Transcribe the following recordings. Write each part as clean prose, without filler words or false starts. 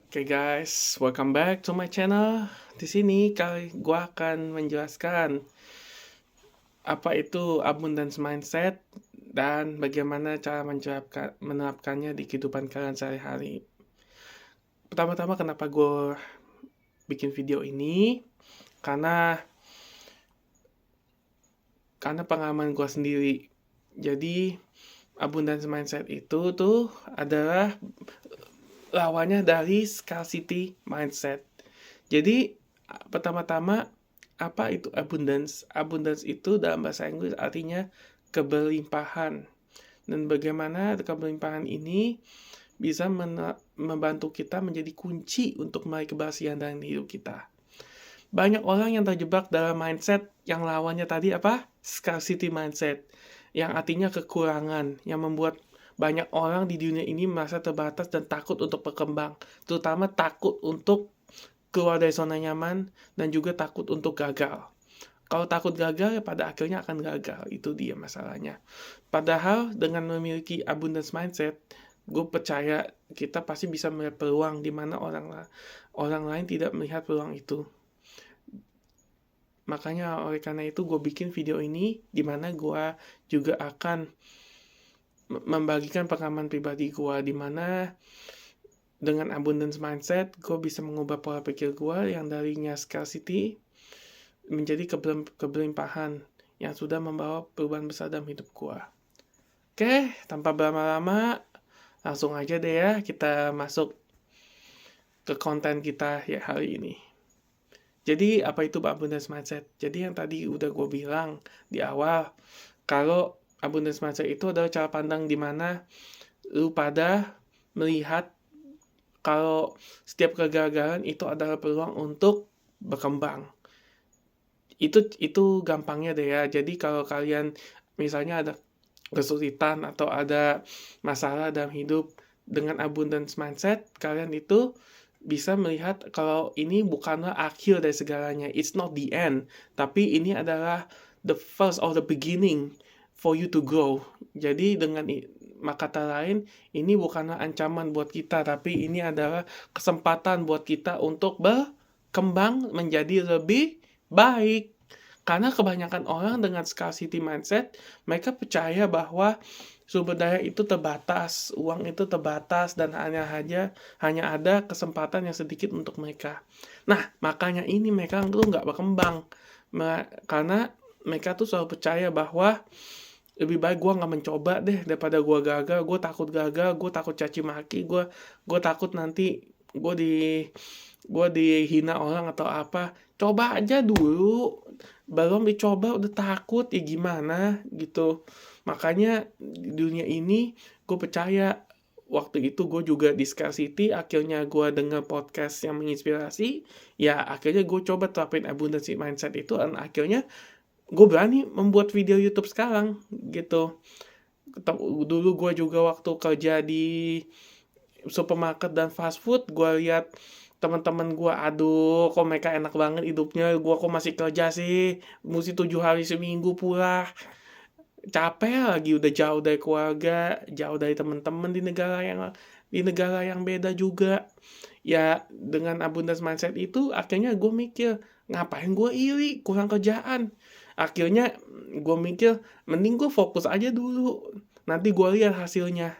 Oke guys, welcome back to my channel. Di sini gua akan menjelaskan apa itu abundance mindset dan bagaimana cara menerapkannya di kehidupan kalian sehari-hari. Pertama-tama kenapa gue bikin video ini? Karena pengalaman gue sendiri. Jadi abundance mindset itu tuh adalah lawannya dari scarcity mindset. Jadi pertama-tama apa itu abundance? Abundance itu dalam bahasa Inggris artinya keberlimpahan. Dan bagaimana keberlimpahan ini bisa membantu kita menjadi kunci untuk meraih keberhasilan dalam hidup kita. Banyak orang yang terjebak dalam mindset yang lawannya tadi apa? Scarcity mindset. Yang artinya kekurangan, yang membuat banyak orang di dunia ini merasa terbatas dan takut untuk berkembang. Terutama takut untuk keluar dari zona nyaman dan juga takut untuk gagal. Kalau takut gagal ya pada akhirnya akan gagal. Itu dia masalahnya. Padahal dengan memiliki abundance mindset, gue percaya kita pasti bisa melihat peluang di mana orang lain tidak melihat peluang itu. Makanya oleh karena itu gue bikin video ini di mana gue juga akan membagikan pengalaman pribadi gue di mana dengan abundance mindset gue bisa mengubah pola pikir gue yang darinya scarcity menjadi keberlimpahan yang sudah membawa perubahan besar dalam hidup gue. Oke, tanpa berlama-lama langsung aja deh ya kita masuk ke konten kita ya hari ini. Jadi apa itu abundance mindset? Jadi yang tadi udah gue bilang di awal, kalau abundance mindset itu adalah cara pandang di mana lu pada melihat kalau setiap kegagalan itu adalah peluang untuk berkembang. Itu gampangnya deh ya. Jadi kalau kalian misalnya ada kesulitan atau ada masalah dalam hidup, dengan abundance mindset kalian itu bisa melihat kalau ini bukanlah akhir dari segalanya. It's not the end, tapi ini adalah the first of the beginning for you to grow. Jadi dengan kata lain, ini bukanlah ancaman buat kita, tapi ini adalah kesempatan buat kita untuk berkembang menjadi lebih baik. Karena kebanyakan orang dengan scarcity mindset, mereka percaya bahwa sumber daya itu terbatas, uang itu terbatas, dan hanya ada kesempatan yang sedikit untuk mereka. Nah, makanya ini mereka tuh nggak berkembang. Karena mereka tuh selalu percaya bahwa lebih baik gue nggak mencoba deh daripada gue gagal. Gue takut caci maki, gue takut nanti gue dihina orang atau apa. Coba aja dulu, belum dicoba udah takut ya gimana gitu. Makanya di dunia ini gue percaya waktu itu gue juga di scarcity, akhirnya gue dengar podcast yang menginspirasi, ya akhirnya gue coba terapin abundance mindset itu, dan akhirnya gue berani membuat video YouTube sekarang gitu. Dulu gue juga waktu kerja di supermarket dan fast food, gue lihat teman-teman gue, aduh kok mereka enak banget hidupnya, gue kok masih kerja sih, mesti 7 hari seminggu pula, capek lagi, udah jauh dari keluarga, jauh dari teman-teman di negara yang beda juga. Ya dengan abundance mindset itu akhirnya gue mikir, ngapain gue iri kurang kerjaan. Akhirnya gue mikir mending gue fokus aja dulu, nanti gue lihat hasilnya.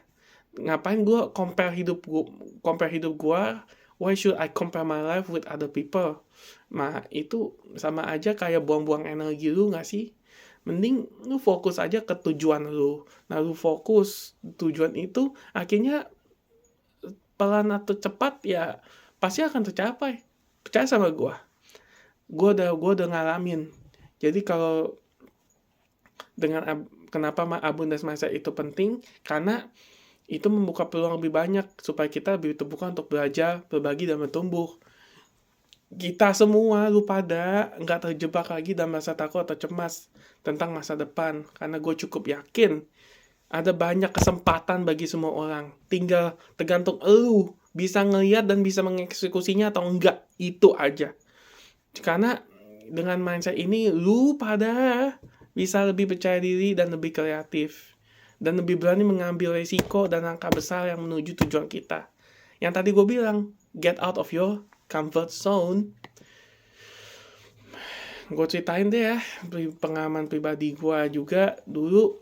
Ngapain gue compare hidup gue, why should I compare my life with other people? Nah itu sama aja kayak buang-buang energi lu gak sih? Mending lu fokus aja ke tujuan lu. Nah lu fokus tujuan itu, akhirnya pelan atau cepat ya pasti akan tercapai. Percaya sama gue. Gue udah ngalamin. Jadi kalau kenapa abundance mindset itu penting? Karena itu membuka peluang lebih banyak supaya kita lebih terbuka untuk belajar, berbagi, dan bertumbuh. Kita semua, lu pada nggak terjebak lagi dalam masa takut atau cemas tentang masa depan. Karena gue cukup yakin ada banyak kesempatan bagi semua orang. Tinggal tergantung lu bisa ngeliat dan bisa mengeksekusinya atau enggak. Itu aja. Karena dengan mindset ini, lu pada bisa lebih percaya diri dan lebih kreatif. Dan lebih berani mengambil resiko dan langkah besar yang menuju tujuan kita. Yang tadi gue bilang, get out of your comfort zone. Gue ceritain deh ya, pengalaman pribadi gue juga dulu.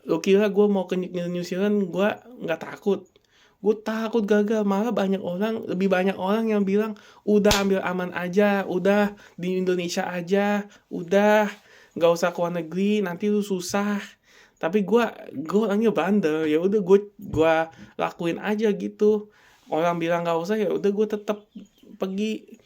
Lo kira gue mau ke New Zealand, gue nggak takut. Gue takut gagal, malah lebih banyak orang yang bilang, udah ambil aman aja, udah di Indonesia aja, udah nggak usah ke luar negeri, nanti lu susah. Tapi gue orangnya bandel, ya udah gue lakuin aja gitu. Orang bilang nggak usah, ya udah gue tetap pergi.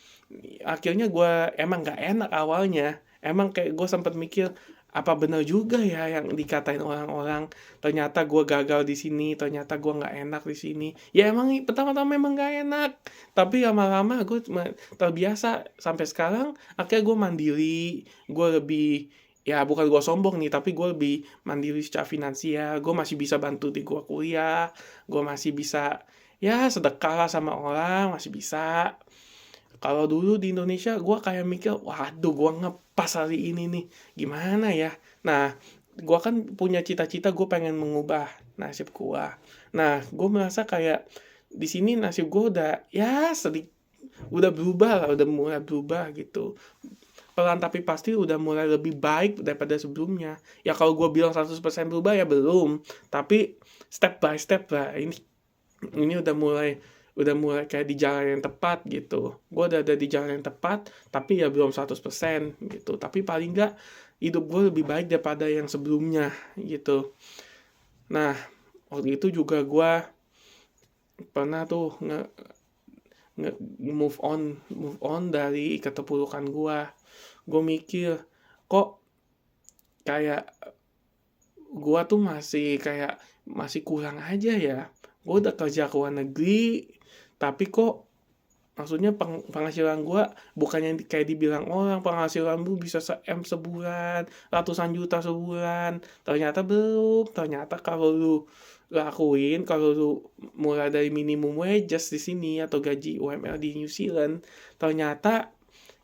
Akhirnya gue emang nggak enak awalnya, emang kayak gue sempat mikir apa benar juga ya yang dikatain orang-orang. Ternyata gue gagal di sini, ternyata gue nggak enak di sini. Ya emang pertama-tama memang nggak enak, tapi lama-lama gue terbiasa sampai sekarang. Akhirnya gue mandiri, gue lebih, ya bukan gue sombong nih, tapi gue lebih mandiri secara finansial. Gue masih bisa bantu di gue kuliah, gue masih bisa ya sedekah lah sama orang, masih bisa. Kalau dulu di Indonesia gue kayak mikir, waduh gue ngepas hari ini nih, gimana ya? Nah, gue kan punya cita-cita gue pengen mengubah nasib gue. Nah, gue merasa kayak di sini nasib gue udah ya udah berubah lah, udah mulai berubah gitu. Pelan tapi pasti udah mulai lebih baik daripada sebelumnya. Ya kalau gue bilang 100% berubah ya belum, tapi step by step lah. Ini udah mulai kayak di jalan yang tepat gitu. Gue udah ada di jalan yang tepat, tapi ya belum 100% gitu. Tapi paling nggak hidup gue lebih baik daripada yang sebelumnya gitu. Nah, waktu itu juga gue pernah tuh move on dari keterpurukan gue. Gue mikir, kok kayak gue tuh masih kurang aja ya. Gue udah kerja ke luar negeri, tapi kok maksudnya penghasilan gue bukannya kayak dibilang orang penghasilan lu bisa se-M sebulan, ratusan juta sebulan. Ternyata belum. Ternyata kalau lu mulai dari minimum wages di sini atau gaji UMR di New Zealand, ternyata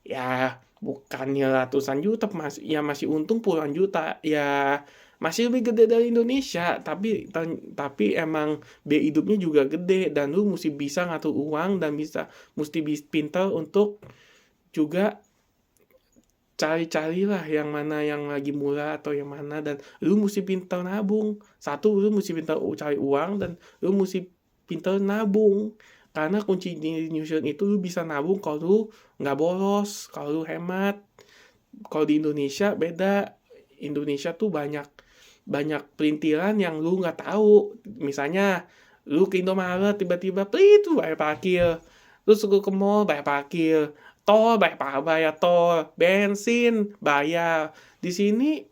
ya bukannya ratusan juta, masih untung puluhan juta. Ya masih lebih gede dari Indonesia, tapi emang biaya hidupnya juga gede, dan lu mesti bisa ngatur uang dan mesti pintar untuk juga cari-carilah yang mana yang lagi murah atau yang mana, dan lu mesti pintar nabung. Satu, lu mesti pintar cari uang, dan lu mesti pintar nabung. Karena kunci di New Zealand itu lu bisa nabung kalau lu nggak bolos, kalau lu hemat. Kalau di Indonesia beda. Indonesia tuh banyak perintilan yang lu nggak tahu. Misalnya lu ke Indomaret tiba-tiba itu bayar parkir, lu suka ke mall bayar parkir, tol bayar tol, bensin bayar. Di sini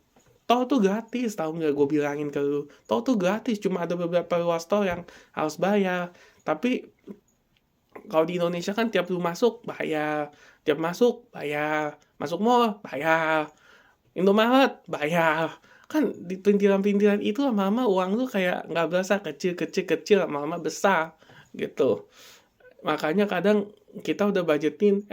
tol tuh gratis, tahu nggak? Gue bilangin ke lu, tol tuh gratis, cuma ada beberapa ruas tol yang harus bayar. Tapi kalau di Indonesia kan tiap lu masuk bayar, masuk mall bayar, Indomaret bayar. Kan di perintilan-perintilan itu lama-lama uang tuh kayak nggak berasa, kecil lama-lama besar gitu. Makanya kadang kita udah budgetin,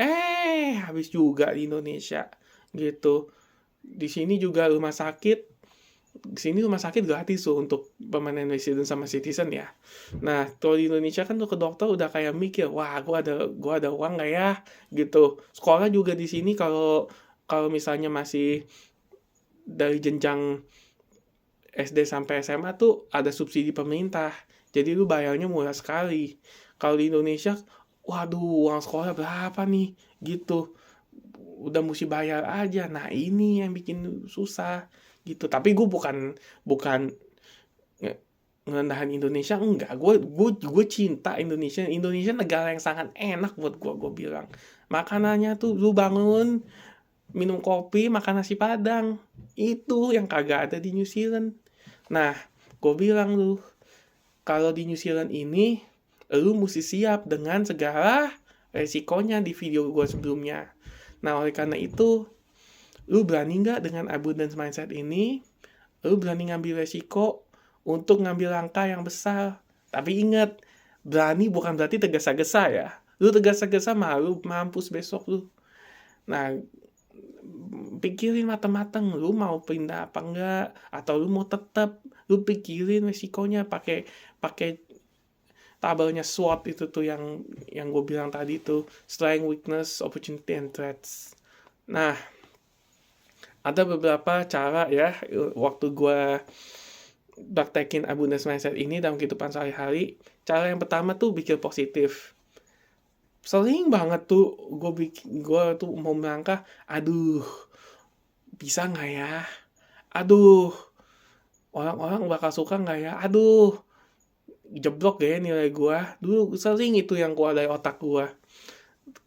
habis juga di Indonesia gitu. Di sini juga rumah sakit gratis tuh untuk permanent resident sama citizen ya. Nah, kalau di Indonesia kan tuh ke dokter udah kayak mikir, wah gua ada uang nggak ya gitu. Sekolah juga di sini kalau misalnya masih dari jenjang SD sampai SMA tuh ada subsidi pemerintah. Jadi lu bayarnya murah sekali. Kalau di Indonesia, waduh uang sekolah berapa nih gitu. Udah mesti bayar aja. Nah ini yang bikin susah gitu. Tapi gue bukan ngerendahin Indonesia, enggak. Gue cinta Indonesia. Indonesia negara yang sangat enak buat gue bilang. Makanannya tuh lu bangun minum kopi, makan nasi padang. Itu yang kagak ada di New Zealand. Nah, gue bilang lu, kalau di New Zealand ini, lu mesti siap dengan segala resikonya di video gue sebelumnya. Nah, oleh karena itu, lu berani nggak dengan abundance mindset ini? Lu berani ngambil resiko untuk ngambil langkah yang besar. Tapi ingat, berani bukan berarti tergesa-gesa ya. Lu tergesa-gesa malu mampus besok lu. Nah, pikirin matang-matang, lu mau pindah apa enggak, atau lu mau tetap. Lu pikirin resikonya, pakai tabelnya SWOT itu tuh yang gue bilang tadi tuh, strength, weakness, opportunity, and threats. Nah, ada beberapa cara ya waktu gue praktekin abundance mindset ini dalam kehidupan sehari-hari. Cara yang pertama tuh pikir positif. Sering banget tuh gue tuh mau melangkah, aduh, bisa nggak ya? Aduh, orang-orang bakal suka nggak ya? Aduh, jeblok ya nilai gue. Dulu sering itu yang keluar dari otak gue.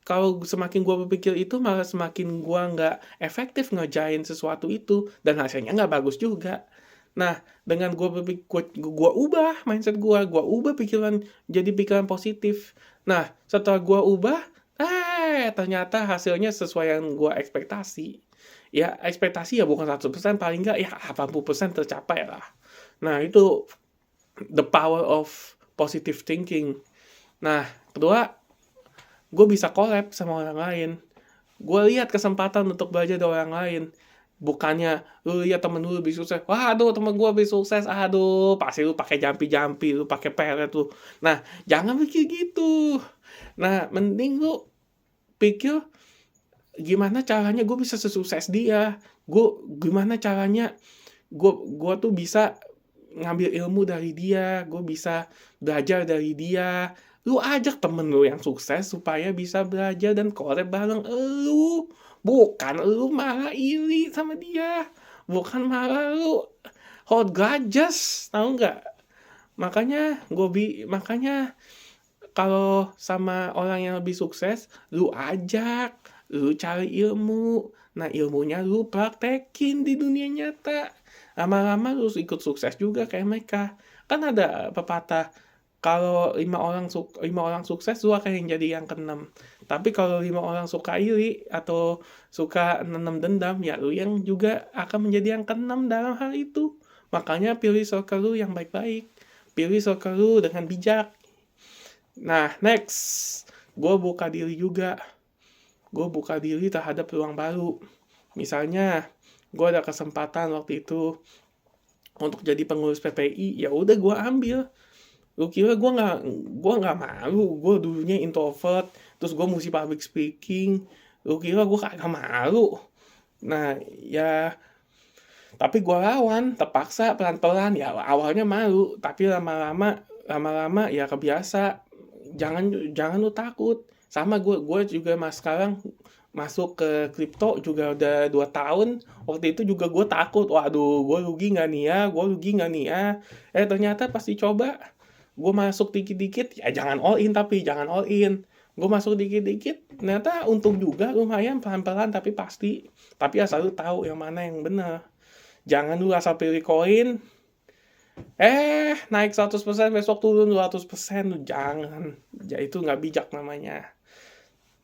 Kalau semakin gue berpikir itu, malah semakin gue nggak efektif ngerjain sesuatu itu, dan hasilnya nggak bagus juga. Nah, dengan gue ubah mindset gue ubah pikiran jadi pikiran positif. Nah, setelah gue ubah, ternyata hasilnya sesuai yang gue ekspektasi. Ya, ekspektasi ya bukan 100%, paling nggak ya 80% tercapai lah. Nah, itu the power of positive thinking. Nah, kedua, gue bisa collab sama orang lain. Gue lihat kesempatan untuk belajar dari orang lain. Bukannya lu lihat temen lu lebih sukses, wah aduh temen gue lebih sukses, aduh pasti lu pakai jampi, lu pakai pelet lu. Nah, jangan pikir gitu. Nah, mending lu pikir gimana caranya gue bisa sesukses dia. Gimana caranya gue tuh bisa ngambil ilmu dari dia, gue bisa belajar dari dia. Lu ajak temen lu yang sukses supaya bisa belajar dan collab bareng lu. Bukan lu malah iri sama dia. Bukan malah lu hold grudges, tahu nggak? Makanya kalau sama orang yang lebih sukses, lu ajak, lu cari ilmu. Nah, ilmunya lu praktekin di dunia nyata. Lama-lama lu ikut sukses juga kayak mereka. Kan ada pepatah, kalau 5 orang sukses, lu akan yang jadi yang keenam. Tapi kalau 5 orang suka iri atau suka nanam dendam, ya lu yang juga akan menjadi yang keenam dalam hal itu. Makanya pilih circle lu yang baik-baik. Pilih circle lu dengan bijak. Nah, next. Gue buka diri juga. Gue buka diri terhadap peluang baru. Misalnya, gue ada kesempatan waktu itu untuk jadi pengurus PPI, ya udah gue ambil. Lu kira gue nggak malu? Gue dulunya introvert, terus gue mesti public speaking. Lu kira gue kagak malu? Nah, ya tapi gue lawan, terpaksa pelan-pelan. Ya awalnya malu, tapi lama-lama ya kebiasa. Jangan lu takut. Sama gue juga sekarang masuk ke kripto juga udah 2 tahun. Waktu itu juga gue takut, waduh gue rugi nggak nih ya. Ternyata pas dicoba, gue masuk dikit-dikit, ya jangan all in, gue masuk dikit-dikit, ternyata untung juga, lumayan pelan-pelan tapi pasti. Tapi asal lu tahu yang mana yang benar. Jangan lu asal pilih koin, naik 100%, besok turun 200%, lu jangan. Ya itu nggak bijak namanya.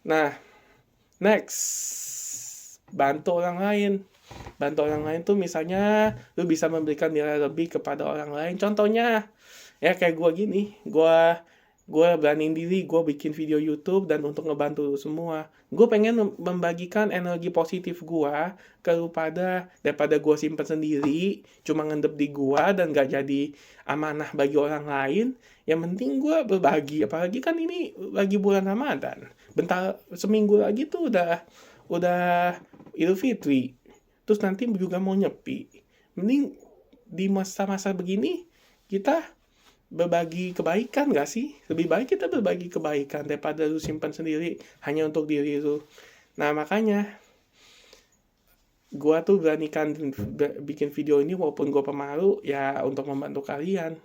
Nah, next, bantu orang lain. Bantu orang lain tuh misalnya lu bisa memberikan nilai lebih kepada orang lain. Contohnya, ya kayak gue gini, gue beraniin diri, gue bikin video YouTube dan untuk ngebantu lu semua. Gue pengen membagikan energi positif gue daripada gue simpen sendiri, cuma ngendep di gue dan gak jadi amanah bagi orang lain. Yang penting gue berbagi, apalagi kan ini lagi bulan Ramadan. Bentar seminggu lagi tuh udah Idul Fitri. Terus nanti juga mau nyepi. Mending di masa-masa begini kita berbagi kebaikan gak sih? Lebih baik kita berbagi kebaikan daripada lu simpan sendiri hanya untuk diri lu. Nah, makanya gua tuh beranikan bikin video ini walaupun gua pemalu, ya untuk membantu kalian.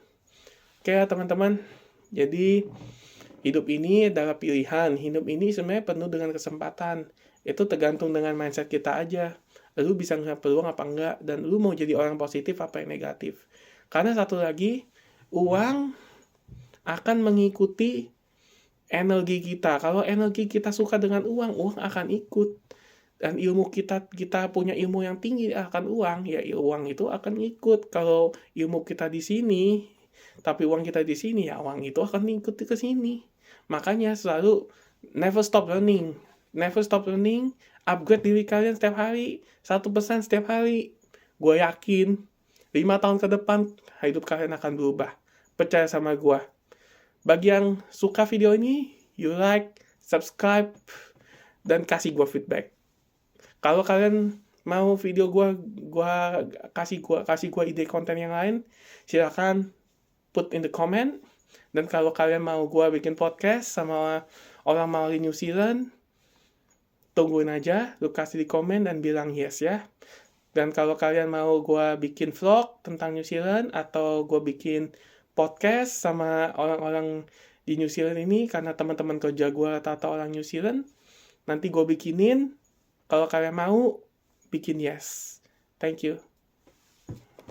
Oke teman-teman, jadi hidup ini adalah pilihan. Hidup ini sebenarnya penuh dengan kesempatan. Itu tergantung dengan mindset kita aja. Lu bisa ngeliat peluang apa enggak, dan lu mau jadi orang positif apa yang negatif. Karena satu lagi, uang akan mengikuti energi kita. Kalau energi kita suka dengan uang akan ikut. Dan ilmu kita punya ilmu yang tinggi akan uang, ya uang itu akan ikut. Kalau ilmu kita di sini, tapi uang kita di sini, ya uang itu akan ikut ke sini. Makanya selalu never stop learning, upgrade diri kalian setiap hari, 1% setiap hari. Gue yakin 5 tahun ke depan hidup kalian akan berubah. Percaya sama gue. Bagi yang suka video ini, you like, subscribe, dan kasih gue feedback. Kalau kalian mau video gua kasih gua ide konten yang lain, silakan put in the comment. Dan kalau kalian mau gua bikin podcast sama orang Maori New Zealand, tungguin aja, lu kasih di komen dan bilang yes ya. Dan kalau kalian mau gua bikin vlog tentang New Zealand atau gua bikin podcast sama orang-orang di New Zealand ini, karena teman-teman kerja gua rata-rata orang New Zealand, nanti gua bikinin. Kalau kalian mau, bikin yes. Thank you.